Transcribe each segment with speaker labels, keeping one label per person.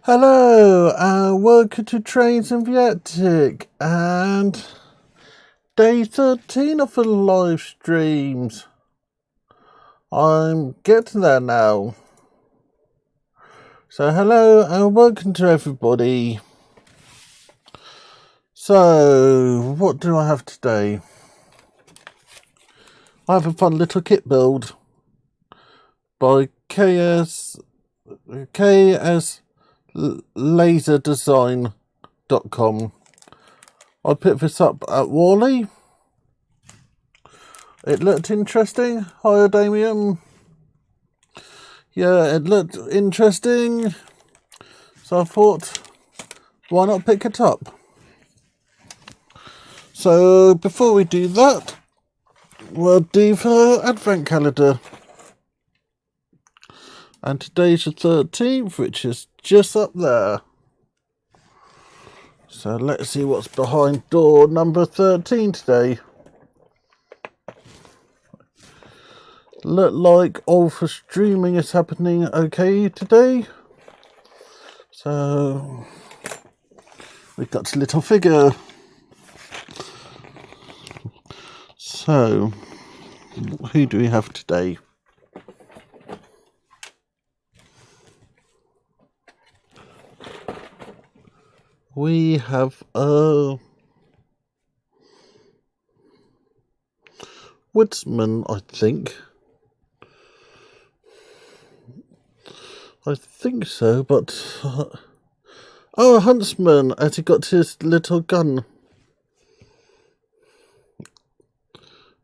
Speaker 1: Hello and welcome to Trains and Viatic and day 13 of the live streams. I'm getting there now. So hello and welcome to everybody. So what do I have today? I have a fun little kit build by KSLaserdesign.com. I picked this up at Wally. It looked interesting. Hiya, Damien. Yeah, it looked interesting. So I thought, why not pick it up? So before we do that, we'll do the advent calendar. And today's the 13th, which is just up there. So let's see what's behind door number 13 today. Look like all the streaming is happening okay today. So we've got a little figure. So who do we have today? We have a woodsman, I think. I think so, but oh, a huntsman, as he got his little gun.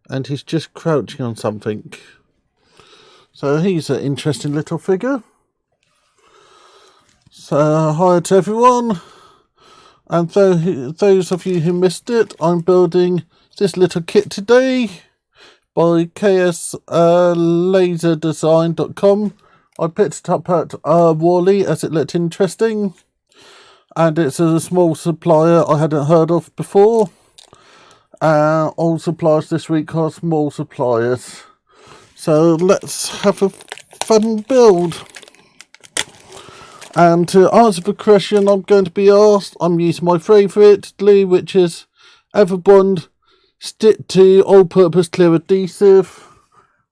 Speaker 1: And he's just crouching on something. So he's an interesting little figure. So hi to everyone. And those of you who missed it, I'm building this little kit today by KSLaserdesign.com. I picked it up at Wally as it looked interesting. And it's a small supplier I hadn't heard of before. All suppliers this week are small suppliers. So let's have a fun build. And to answer the question I'm going to be asked, I'm using my favourite glue, which is Everbond Stick to All-Purpose Clear Adhesive,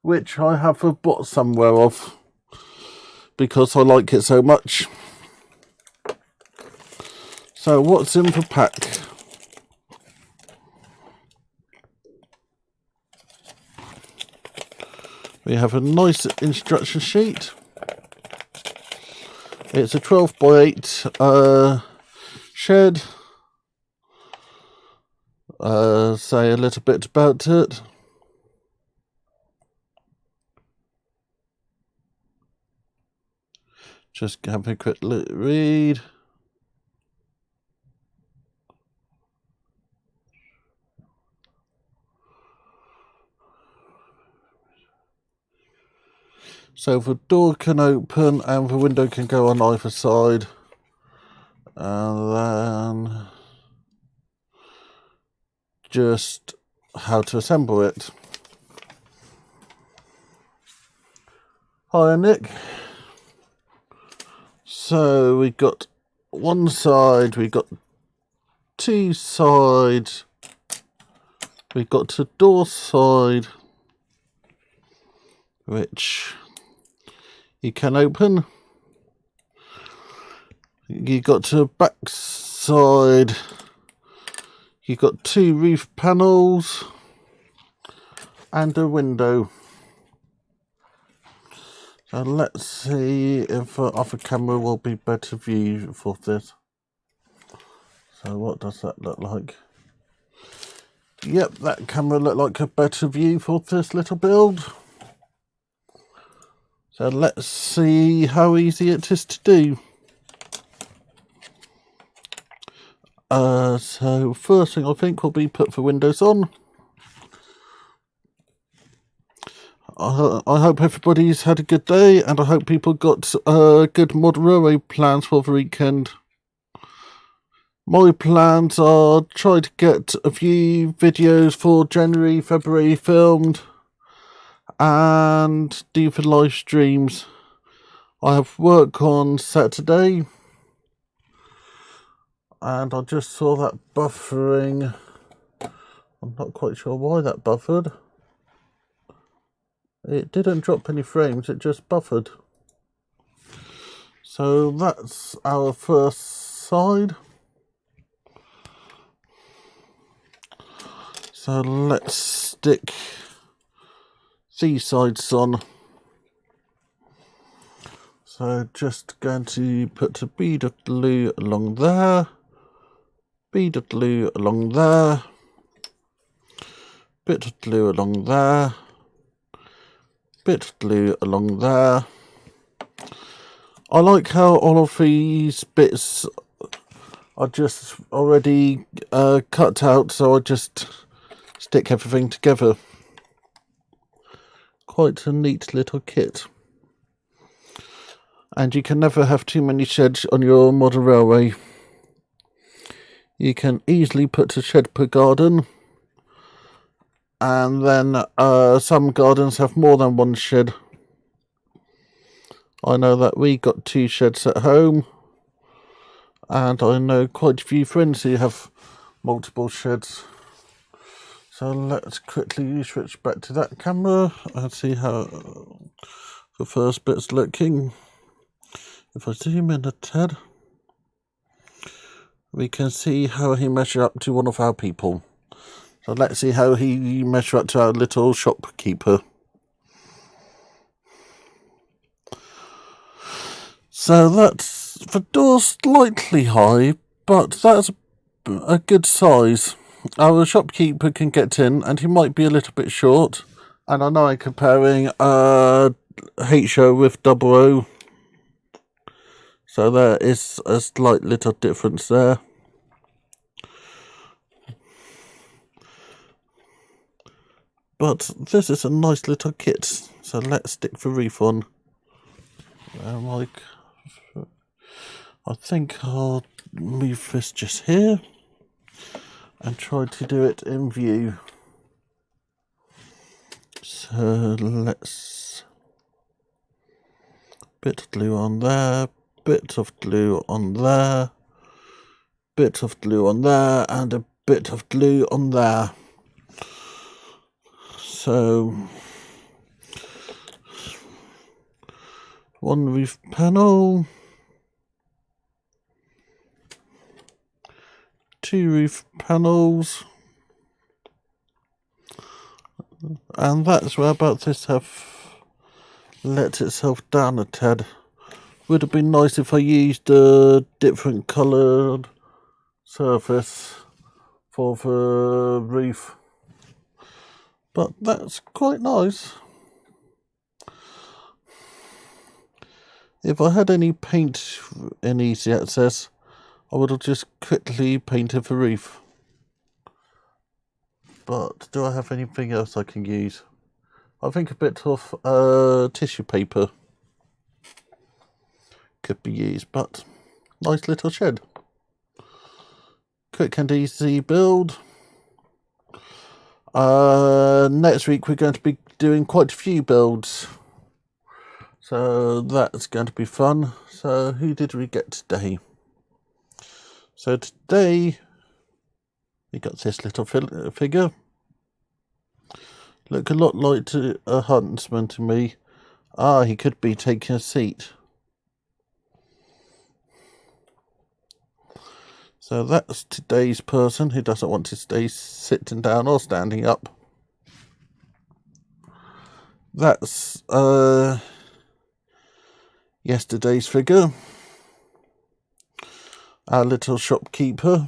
Speaker 1: which I have bought somewhere of because I like it so much. So what's in the pack? We have a nice instruction sheet. It's a 12 by 8 shed. Say a little bit about it. Just have a quick read. So the door can open and the window can go on either side. And then just how to assemble it. Hi Nick. So we got one side, we got two sides, we got the door side, which you can open. You got to the back side, you got two roof panels and a window. So let's see if off a camera will be better view for this. So what does that look like? Yep, that camera looked like a better view for this little build. So let's see how easy it is to do. So first thing I think will be put the windows on. I hope everybody's had a good day, and I hope people got good model railway plans for the weekend. My plans are try to get a few videos for January, February filmed, and do the live streams. I have work on Saturday, and I just saw that buffering. I'm not quite sure why that buffered. It didn't drop any frames, it just buffered. So that's our first side. So let's stick these sides on. So just going to put a bead of glue along there, bead of glue along there, bit of glue along there, bit of glue along there. I like how all of these bits are just already cut out, so I just stick everything together. Quite a neat little kit. And you can never have too many sheds on your model railway. You can easily put a shed per garden, and then some gardens have more than one shed. I know that we got 2 sheds at home, and I know quite a few friends who have multiple sheds. So let's quickly switch back to that camera and see how the first bit's looking. If I zoom in a tad, we can see how he measures up to one of our people. So let's see how he measures up to our little shopkeeper. So that's the door's slightly high, but that's a good size. Our shopkeeper can get in, and he might be a little bit short. And I know I'm comparing HO with 00. So there is a slight little difference there. But this is a nice little kit. So let's stick the reef on. I think I'll move this just here and try to do it in view. So let's bit of glue on there, bit of glue on there, bit of glue on there, and a bit of glue on there. So one roof panel, 2 roof panels, and that's where about this have let itself down a tad. Would have been nice if I used a different coloured surface for the roof, but that's quite nice. If I had any paint in easy access, I would have just quickly painted the roof. But do I have anything else I can use? I think a bit of tissue paper could be used, but nice little shed. Quick and easy build. Next week we're going to be doing quite a few builds, so that's going to be fun. So who did we get today? So today we got this little figure. Look a lot like a huntsman to me. Ah, he could be taking a seat. So that's today's person who doesn't want to stay sitting down or standing up. That's yesterday's figure. Our little shopkeeper.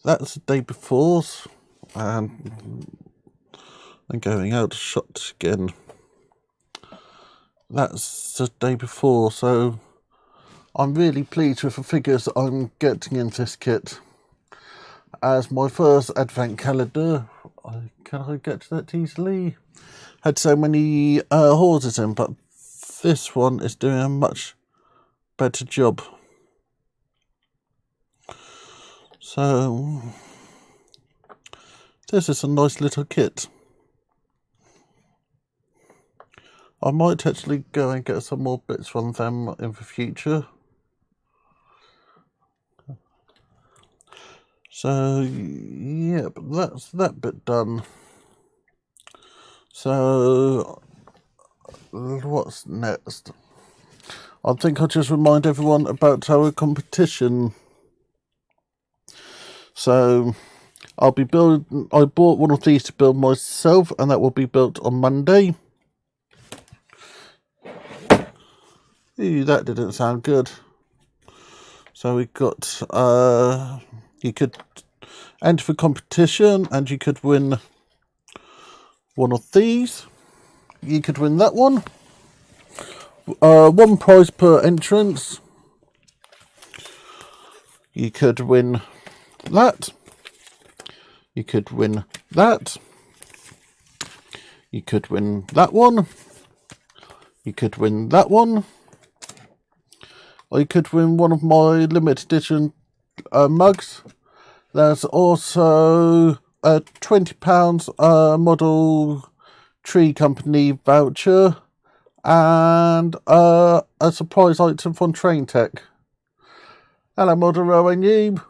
Speaker 1: That's the day before's. And I'm going out shot again. That's the day before, so I'm really pleased with the figures I'm getting in this kit. As my first advent calendar, can I get to that easily? Had so many horses in, but this one is doing a much better job. So this is a nice little kit. I might actually go and get some more bits from them in the future. So, yeah, but that's that bit done. So, what's next? I think I'll just remind everyone about our competition. So, I bought one of these to build myself, and that will be built on Monday. Ooh, that didn't sound good. So we got, you could enter the competition and you could win one of these. You could win that one. One prize per entrance. You could win that. You could win that. You could win that one. You could win that one. Or you could win one of my limited edition mugs. There's also a £20 Model Tree Company voucher and a surprise item from Train Tech. Hello, Model Railway Noob.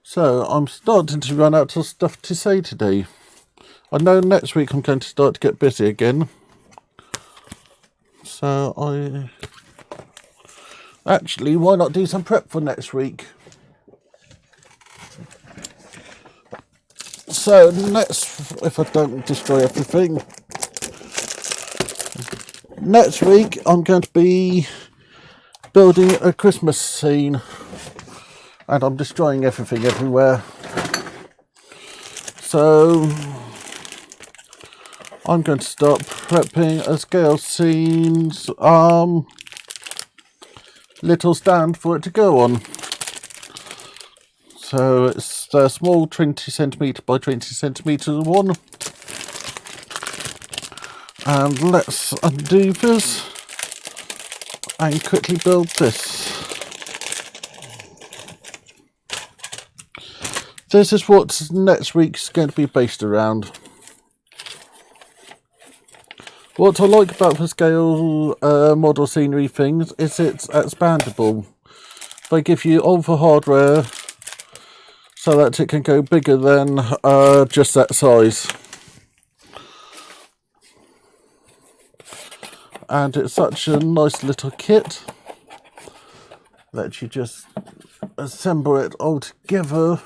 Speaker 1: So I'm starting to run out of stuff to say today. I know next week I'm going to start to get busy again. So actually, why not do some prep for next week? So if I don't destroy everything, next week I'm going to be building a Christmas scene, and I'm destroying everything everywhere. So I'm going to start prepping a scale scene's little stand for it to go on. So it's the small 20cm by 20cm one. And let's undo this and quickly build this. This is what next week's going to be based around. What I like about the scale model scenery things is it's expandable. They give you all the hardware so that it can go bigger than just that size. And it's such a nice little kit that you just assemble it all together.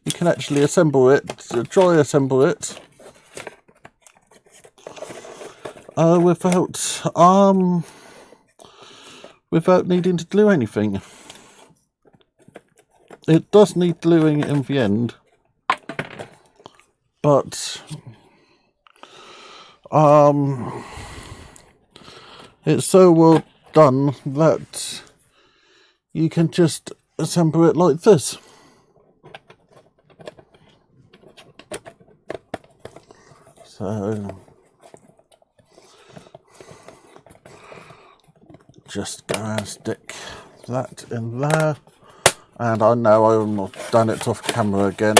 Speaker 1: You can actually assemble it, dry assemble it, without needing to glue anything. It does need gluing in the end, but it's so well done that you can just assemble it like this. So just go and stick that in there. And I know I've done it off camera again.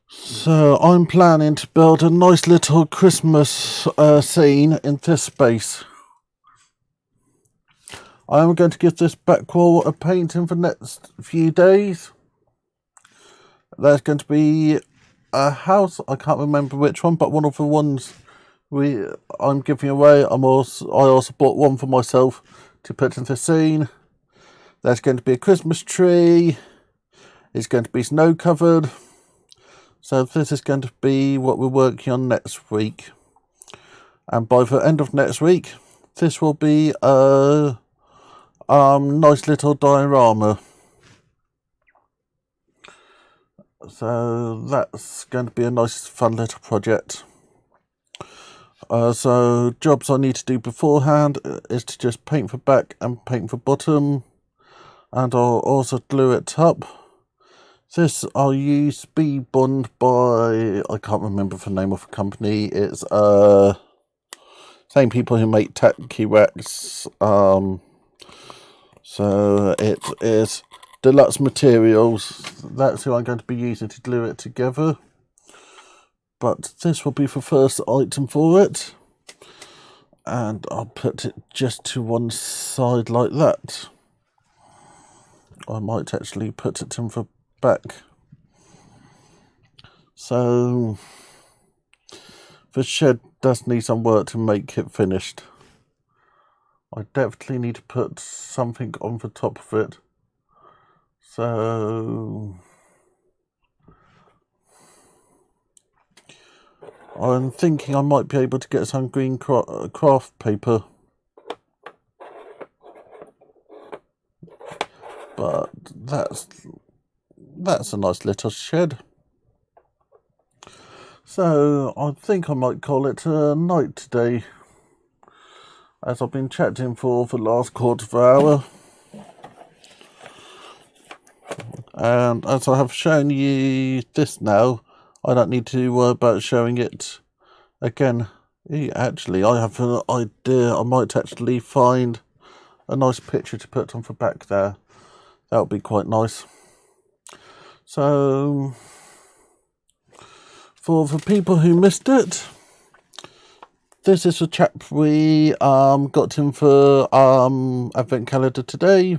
Speaker 1: So I'm planning to build a nice little Christmas scene in this space. I'm going to give this back wall a paint in the next few days. There's going to be a house, I can't remember which one, but one of the ones I'm giving away. I also bought one for myself to put in the scene. There's going to be a Christmas tree. It's going to be snow covered. So this is going to be what we're working on next week. And by the end of next week, this will be a nice little diorama. So that's going to be a nice fun little project. So jobs I need to do beforehand is to just paint the back and paint the bottom, and I'll also glue it up. This I'll use Speed Bond by, I can't remember the name of the company. It's same people who make Tacky Wax. So it is Deluxe Materials. That's who I'm going to be using to glue it together. But this will be the first item for it. And I'll put it just to one side like that. I might actually put it in the back. So the shed does need some work to make it finished. I definitely need to put something on the top of it. So I'm thinking I might be able to get some green craft paper. But that's a nice little shed. So I think I might call it a night today, as I've been chatting for the last quarter of an hour. And as I have shown you this now, I don't need to worry about showing it again. Actually, I have an idea. I might actually find a nice picture to put on the back there. That would be quite nice. So, for the people who missed it, this is a chap we got him for Advent Calendar today.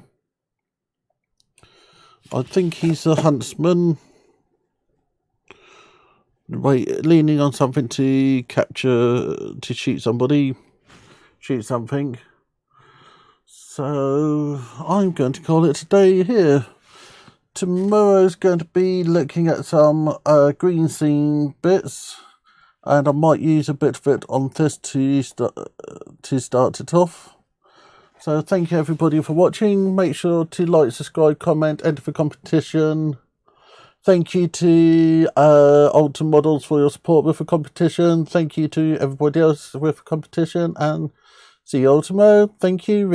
Speaker 1: I think he's a huntsman. Leaning on something to shoot somebody, shoot something. So I'm going to call it a day here. Tomorrow's going to be looking at some green scene bits, and I might use a bit of it on this to start it off. So thank you everybody for watching. Make sure to like, subscribe, comment, enter the competition. Thank you to Alton Models for your support with the competition. Thank you to everybody else with the competition, and see you all tomorrow. Thank you.